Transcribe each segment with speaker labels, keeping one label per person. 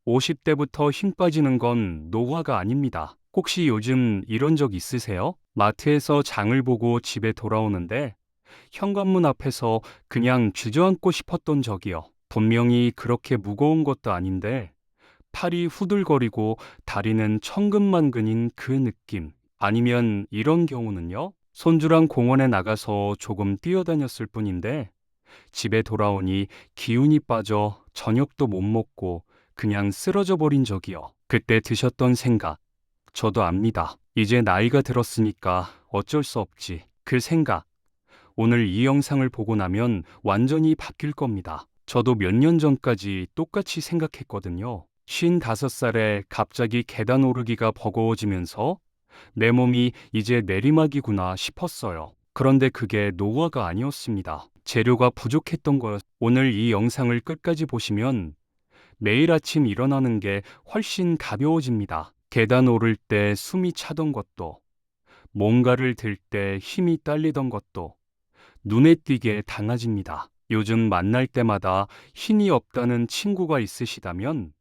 Speaker 1: 50대부터 힘 빠지는 건 노화가 아닙니다. 혹시 요즘 이런 적 있으세요? 마트에서 장을 보고 집에 돌아오는데 현관문 앞에서 그냥 주저앉고 싶었던 적이요. 분명히 그렇게 무거운 것도 아닌데 팔이 후들거리고 다리는 천근만근인 그 느낌. 아니면 이런 경우는요. 손주랑 공원에 나가서 조금 뛰어다녔을 뿐인데 집에 돌아오니 기운이 빠져 저녁도 못 먹고 그냥 쓰러져 버린 적이요. 그때 드셨던 생각, 저도 압니다. 이제 나이가 들었으니까 어쩔 수 없지. 그 생각, 오늘 이 영상을 보고 나면 완전히 바뀔 겁니다. 저도 몇 년 전까지 똑같이 생각했거든요. 55살에 갑자기 계단 오르기가 버거워지면서 내 몸이 이제 내리막이구나 싶었어요. 그런데 그게 노화가 아니었습니다. 재료가 부족했던 거였. 오늘 이 영상을 끝까지 보시면 매일 아침 일어나는 게 훨씬 가벼워집니다. 계단 오를 때 숨이 차던 것도, 뭔가를 들 때 힘이 딸리던 것도 눈에 띄게 달라집니다. 요즘 만날 때마다 힘이 없다는 친구가 있으시다면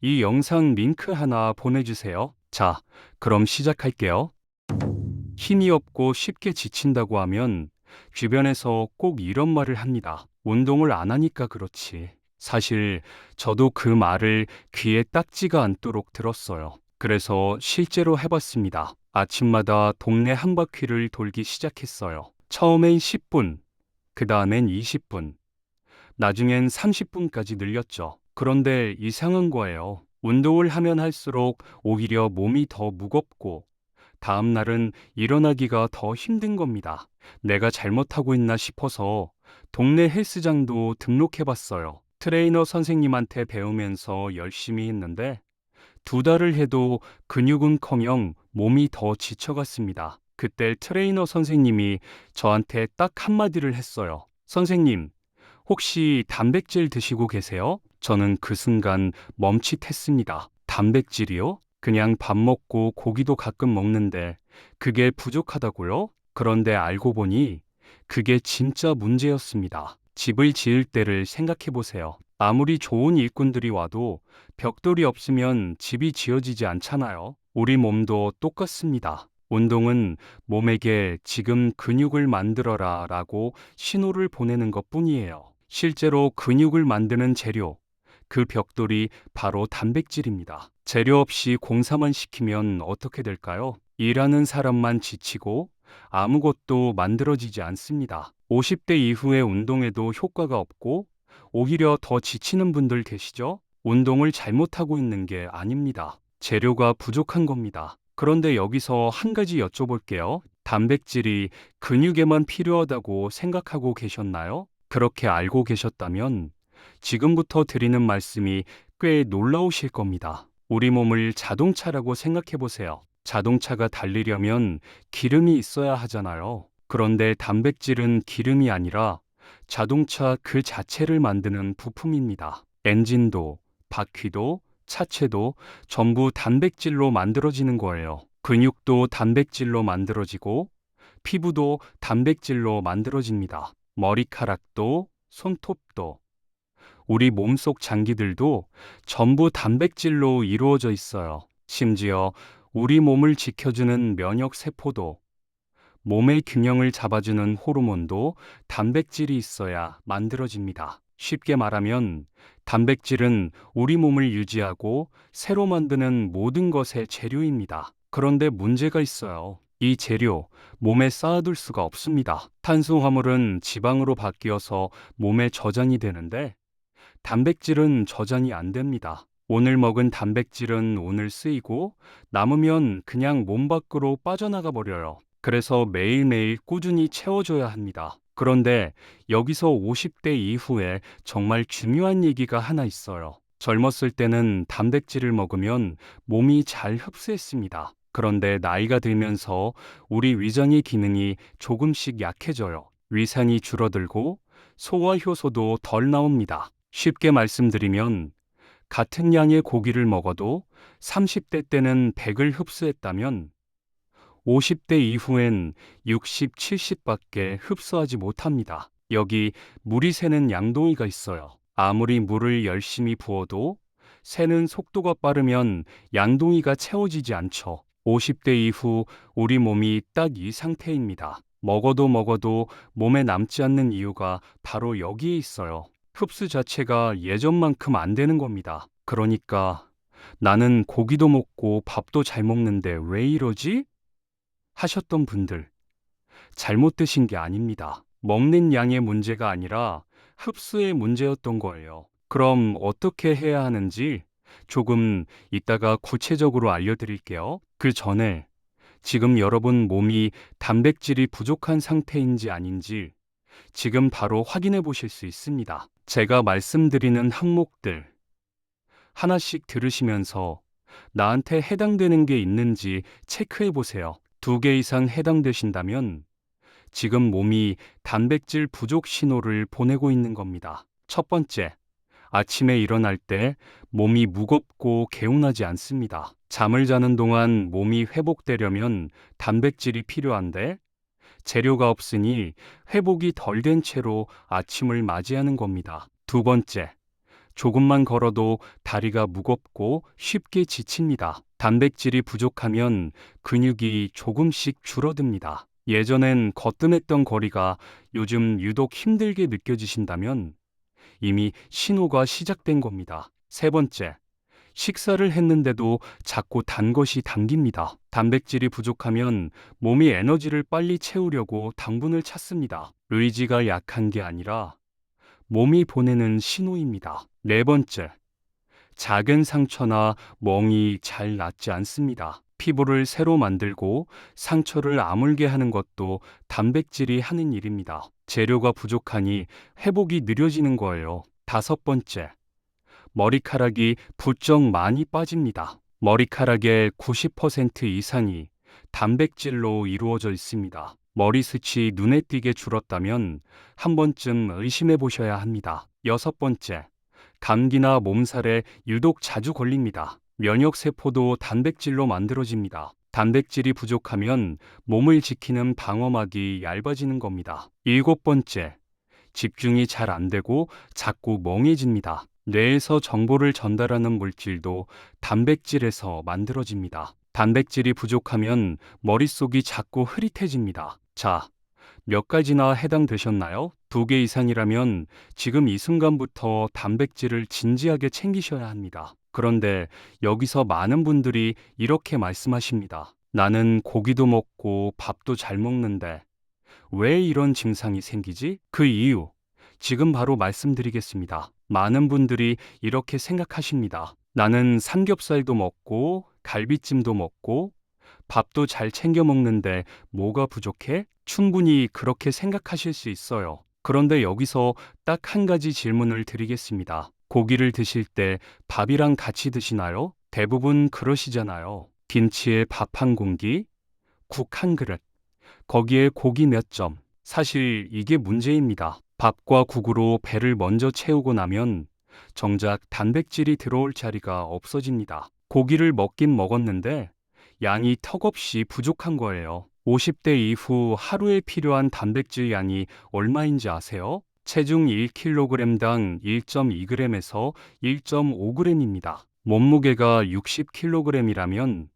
Speaker 1: 이 영상 링크 하나 보내주세요. 자, 그럼 시작할게요. 힘이 없고 쉽게 지친다고 하면 주변에서 꼭 이런 말을 합니다. 운동을 안 하니까 그렇지. 사실 저도 그 말을 귀에 딱지가 않도록 들었어요. 그래서 실제로 해봤습니다. 아침마다 동네 한 바퀴를 돌기 시작했어요. 처음엔 10분, 그 다음엔 20분, 나중엔 30분까지 늘렸죠. 그런데 이상한 거예요. 운동을 하면 할수록 오히려 몸이 더 무겁고 다음 날은 일어나기가 더 힘든 겁니다. 내가 잘못하고 있나 싶어서 동네 헬스장도 등록해 봤어요. 트레이너 선생님한테 배우면서 열심히 했는데 2달을 해도 근육은커녕 몸이 더 지쳐갔습니다. 그때 트레이너 선생님이 저한테 딱 한마디를 했어요. 선생님, 혹시 단백질 드시고 계세요? 저는 그 순간 멈칫했습니다. 단백질이요? 그냥 밥 먹고 고기도 가끔 먹는데 그게 부족하다고요? 그런데 알고 보니 그게 진짜 문제였습니다. 집을 지을 때를 생각해 보세요. 아무리 좋은 일꾼들이 와도 벽돌이 없으면 집이 지어지지 않잖아요. 우리 몸도 똑같습니다. 운동은 몸에게 지금 근육을 만들어라 라고 신호를 보내는 것 뿐이에요. 실제로 근육을 만드는 재료, 그 벽돌이 바로 단백질입니다. 재료 없이 공사만 시키면 어떻게 될까요? 일하는 사람만 지치고 아무것도 만들어지지 않습니다. 50대 이후에 운동에도 효과가 없고 오히려 더 지치는 분들 계시죠? 운동을 잘못하고 있는 게 아닙니다. 재료가 부족한 겁니다. 그런데 여기서 한 가지 여쭤볼게요. 단백질이 근육에만 필요하다고 생각하고 계셨나요? 그렇게 알고 계셨다면 지금부터 드리는 말씀이 꽤 놀라우실 겁니다. 우리 몸을 자동차라고 생각해 보세요. 자동차가 달리려면 기름이 있어야 하잖아요. 그런데 단백질은 기름이 아니라 자동차 그 자체를 만드는 부품입니다. 엔진도, 바퀴도, 차체도 전부 단백질로 만들어지는 거예요. 근육도 단백질로 만들어지고 피부도 단백질로 만들어집니다. 머리카락도, 손톱도, 우리 몸속 장기들도 전부 단백질로 이루어져 있어요. 심지어 우리 몸을 지켜주는 면역 세포도, 몸의 균형을 잡아주는 호르몬도 단백질이 있어야 만들어집니다. 쉽게 말하면 단백질은 우리 몸을 유지하고 새로 만드는 모든 것의 재료입니다. 그런데 문제가 있어요. 이 재료, 몸에 쌓아둘 수가 없습니다. 탄수화물은 지방으로 바뀌어서 몸에 저장이 되는데 단백질은 저장이 안 됩니다. 오늘 먹은 단백질은 오늘 쓰이고 남으면 그냥 몸 밖으로 빠져나가 버려요. 그래서 매일매일 꾸준히 채워줘야 합니다. 그런데 여기서 50대 이후에 정말 중요한 얘기가 하나 있어요. 젊었을 때는 단백질을 먹으면 몸이 잘 흡수했습니다. 그런데 나이가 들면서 우리 위장의 기능이 조금씩 약해져요. 위산이 줄어들고 소화 효소도 덜 나옵니다. 쉽게 말씀드리면 같은 양의 고기를 먹어도 30대 때는 100을 흡수했다면 50대 이후엔 60, 70밖에 흡수하지 못합니다. 여기 물이 새는 양동이가 있어요. 아무리 물을 열심히 부어도 새는 속도가 빠르면 양동이가 채워지지 않죠. 50대 이후 우리 몸이 딱 이 상태입니다. 먹어도 몸에 남지 않는 이유가 바로 여기에 있어요. 흡수 자체가 예전만큼 안 되는 겁니다. 그러니까 나는 고기도 먹고 밥도 잘 먹는데 왜 이러지? 하셨던 분들, 잘못 드신 게 아닙니다. 먹는 양의 문제가 아니라 흡수의 문제였던 거예요. 그럼 어떻게 해야 하는지 조금 이따가 구체적으로 알려드릴게요. 그 전에 지금 여러분 몸이 단백질이 부족한 상태인지 아닌지 지금 바로 확인해 보실 수 있습니다. 제가 말씀드리는 항목들 하나씩 들으시면서 나한테 해당되는 게 있는지 체크해 보세요. 2개 이상 해당되신다면 지금 몸이 단백질 부족 신호를 보내고 있는 겁니다. 첫 번째, 아침에 일어날 때 몸이 무겁고 개운하지 않습니다. 잠을 자는 동안 몸이 회복되려면 단백질이 필요한데 재료가 없으니 회복이 덜 된 채로 아침을 맞이하는 겁니다. 두 번째, 조금만 걸어도 다리가 무겁고 쉽게 지칩니다. 단백질이 부족하면 근육이 조금씩 줄어듭니다. 예전엔 거뜬했던 거리가 요즘 유독 힘들게 느껴지신다면 이미 신호가 시작된 겁니다. 세 번째, 식사를 했는데도 자꾸 단 것이 당깁니다. 단백질이 부족하면 몸이 에너지를 빨리 채우려고 당분을 찾습니다. 의지가 약한 게 아니라 몸이 보내는 신호입니다. 네 번째, 작은 상처나 멍이 잘 낫지 않습니다. 피부를 새로 만들고 상처를 아물게 하는 것도 단백질이 하는 일입니다. 재료가 부족하니 회복이 느려지는 거예요. 다섯 번째, 머리카락이 부쩍 많이 빠집니다. 머리카락의 90% 이상이 단백질로 이루어져 있습니다. 머리숱이 눈에 띄게 줄었다면 한 번쯤 의심해 보셔야 합니다. 여섯 번째, 감기나 몸살에 유독 자주 걸립니다. 면역세포도 단백질로 만들어집니다. 단백질이 부족하면 몸을 지키는 방어막이 얇아지는 겁니다. 일곱 번째, 집중이 잘 안 되고 자꾸 멍해집니다. 뇌에서 정보를 전달하는 물질도 단백질에서 만들어집니다. 단백질이 부족하면 머릿속이 자꾸 흐릿해집니다. 자, 몇 가지나 해당되셨나요? 2개 이상이라면 지금 이 순간부터 단백질을 진지하게 챙기셔야 합니다. 그런데 여기서 많은 분들이 이렇게 말씀하십니다. 나는 고기도 먹고 밥도 잘 먹는데 왜 이런 증상이 생기지? 그 이유, 지금 바로 말씀드리겠습니다. 많은 분들이 이렇게 생각하십니다. 나는 삼겹살도 먹고 갈비찜도 먹고 밥도 잘 챙겨 먹는데 뭐가 부족해? 충분히 그렇게 생각하실 수 있어요. 그런데 여기서 딱 한 가지 질문을 드리겠습니다. 고기를 드실 때 밥이랑 같이 드시나요? 대부분 그러시잖아요. 김치에 밥 한 공기, 국 한 그릇, 거기에 고기 몇 점. 사실 이게 문제입니다. 밥과 국으로 배를 먼저 채우고 나면 정작 단백질이 들어올 자리가 없어집니다. 고기를 먹긴 먹었는데 양이 턱없이 부족한 거예요. 50대 이후 하루에 필요한 단백질 양이 얼마인지 아세요? 체중 1kg당 1.2g에서 1.5g입니다. 몸무게가 60kg이라면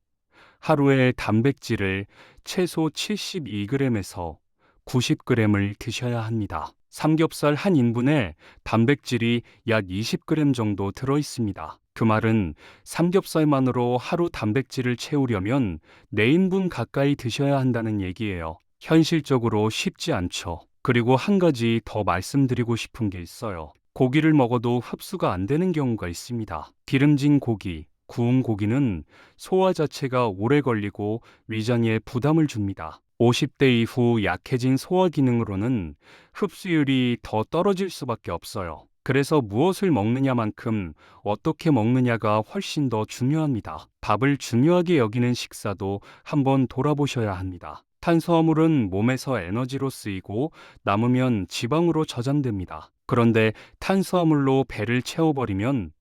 Speaker 1: 하루에 단백질을 최소 72g에서 90g을 드셔야 합니다. 삼겹살 한 인분에 단백질이 약 20g 정도 들어 있습니다. 그 말은 삼겹살만으로 하루 단백질을 채우려면 4인분 가까이 드셔야 한다는 얘기예요. 현실적으로 쉽지 않죠. 그리고 한 가지 더 말씀드리고 싶은 게 있어요. 고기를 먹어도 흡수가 안 되는 경우가 있습니다. 기름진 고기, 구운 고기는 소화 자체가 오래 걸리고 위장에 부담을 줍니다. 50대 이후 약해진 소화 기능으로는 흡수율이 더 떨어질 수밖에 없어요. 그래서 무엇을 먹느냐만큼 어떻게 먹느냐가 훨씬 더 중요합니다. 밥을 중요하게 여기는 식사도 한번 돌아보셔야 합니다. 탄수화물은 몸에서 에너지로 쓰이고 남으면 지방으로 저장됩니다. 그런데 탄수화물로 배를 채워버리면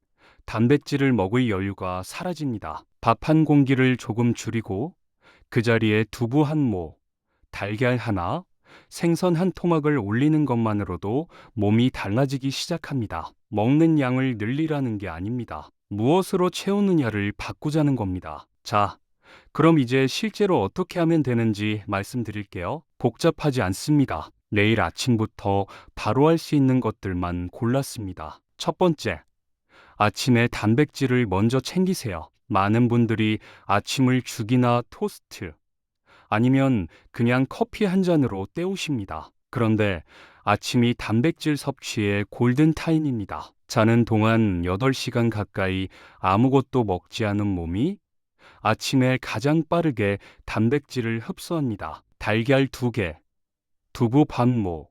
Speaker 1: 단백질을 먹을 여유가 사라집니다. 밥 한 공기를 조금 줄이고 그 자리에 두부 한 모, 달걀 하나, 생선 한 토막을 올리는 것만으로도 몸이 달라지기 시작합니다. 먹는 양을 늘리라는 게 아닙니다. 무엇으로 채우느냐를 바꾸자는 겁니다. 자, 그럼 이제 실제로 어떻게 하면 되는지 말씀드릴게요. 복잡하지 않습니다. 내일 아침부터 바로 할 수 있는 것들만 골랐습니다. 첫 번째, 아침에 단백질을 먼저 챙기세요. 많은 분들이 아침을 죽이나 토스트, 아니면 그냥 커피 한 잔으로 때우십니다. 그런데 아침이 단백질 섭취의 골든타임입니다. 자는 동안 8시간 가까이 아무것도 먹지 않은 몸이 아침에 가장 빠르게 단백질을 흡수합니다. 달걀 2개, 두부 반모,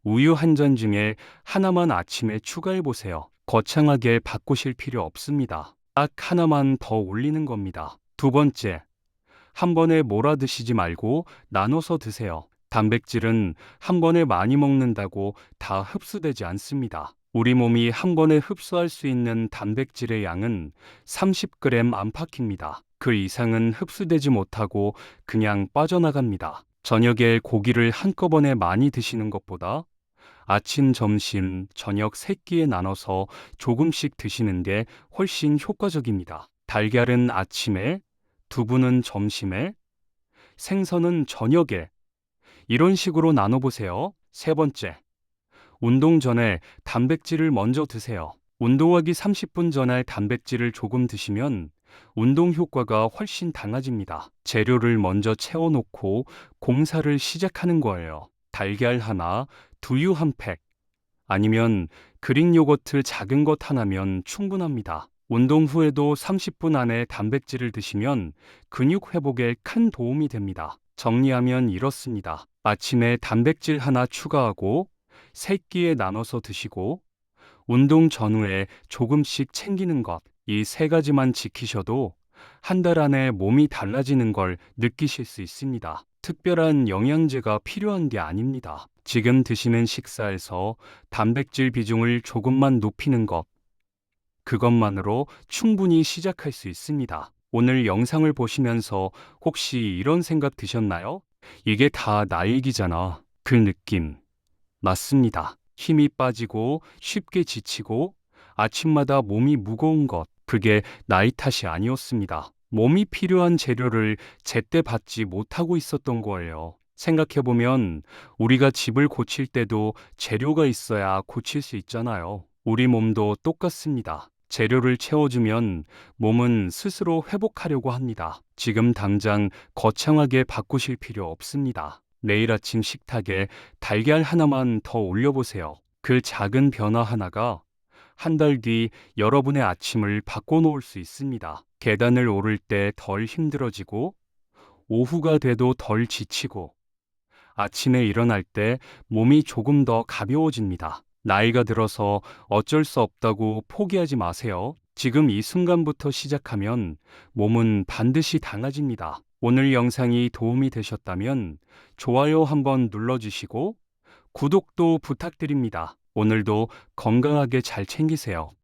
Speaker 1: 우유 한 잔 중에 하나만 아침에 추가해 보세요. 거창하게 바꾸실 필요 없습니다. 딱 하나만 더 올리는 겁니다. 두 번째, 한 번에 몰아 드시지 말고 나눠서 드세요. 단백질은 한 번에 많이 먹는다고 다 흡수되지 않습니다. 우리 몸이 한 번에 흡수할 수 있는 단백질의 양은 30g 안팎입니다. 그 이상은 흡수되지 못하고 그냥 빠져나갑니다. 저녁에 고기를 한꺼번에 많이 드시는 것보다 아침, 점심, 저녁 3끼에 나눠서 조금씩 드시는 게 훨씬 효과적입니다. 달걀은 아침에, 두부는 점심에, 생선은 저녁에, 이런 식으로 나눠보세요. 세 번째, 운동 전에 단백질을 먼저 드세요. 운동하기 30분 전에 단백질을 조금 드시면 운동 효과가 훨씬 달라집니다. 재료를 먼저 채워놓고 공사를 시작하는 거예요. 달걀 하나, 두유 한 팩, 아니면 그릭 요거트 작은 것 하나면 충분합니다. 운동 후에도 30분 안에 단백질을 드시면 근육 회복에 큰 도움이 됩니다. 정리하면 이렇습니다. 아침에 단백질 하나 추가하고 3끼에 나눠서 드시고 운동 전후에 조금씩 챙기는 것, 이 3가지만 지키셔도 한 달 안에 몸이 달라지는 걸 느끼실 수 있습니다. 특별한 영양제가 필요한 게 아닙니다. 지금 드시는 식사에서 단백질 비중을 조금만 높이는 것, 그것만으로 충분히 시작할 수 있습니다. 오늘 영상을 보시면서 혹시 이런 생각 드셨나요? 이게 다 나 얘기잖아. 그 느낌. 맞습니다. 힘이 빠지고 쉽게 지치고 아침마다 몸이 무거운 것, 그게 나이 탓이 아니었습니다. 몸이 필요한 재료를 제때 받지 못하고 있었던 거예요. 생각해보면 우리가 집을 고칠 때도 재료가 있어야 고칠 수 있잖아요. 우리 몸도 똑같습니다. 재료를 채워주면 몸은 스스로 회복하려고 합니다. 지금 당장 거창하게 바꾸실 필요 없습니다. 내일 아침 식탁에 달걀 하나만 더 올려보세요. 그 작은 변화 하나가 한 달 뒤 여러분의 아침을 바꿔놓을 수 있습니다. 계단을 오를 때 덜 힘들어지고, 오후가 돼도 덜 지치고, 아침에 일어날 때 몸이 조금 더 가벼워집니다. 나이가 들어서 어쩔 수 없다고 포기하지 마세요. 지금 이 순간부터 시작하면 몸은 반드시 달라집니다. 오늘 영상이 도움이 되셨다면 좋아요 한번 눌러주시고 구독도 부탁드립니다. 오늘도 건강하게 잘 챙기세요.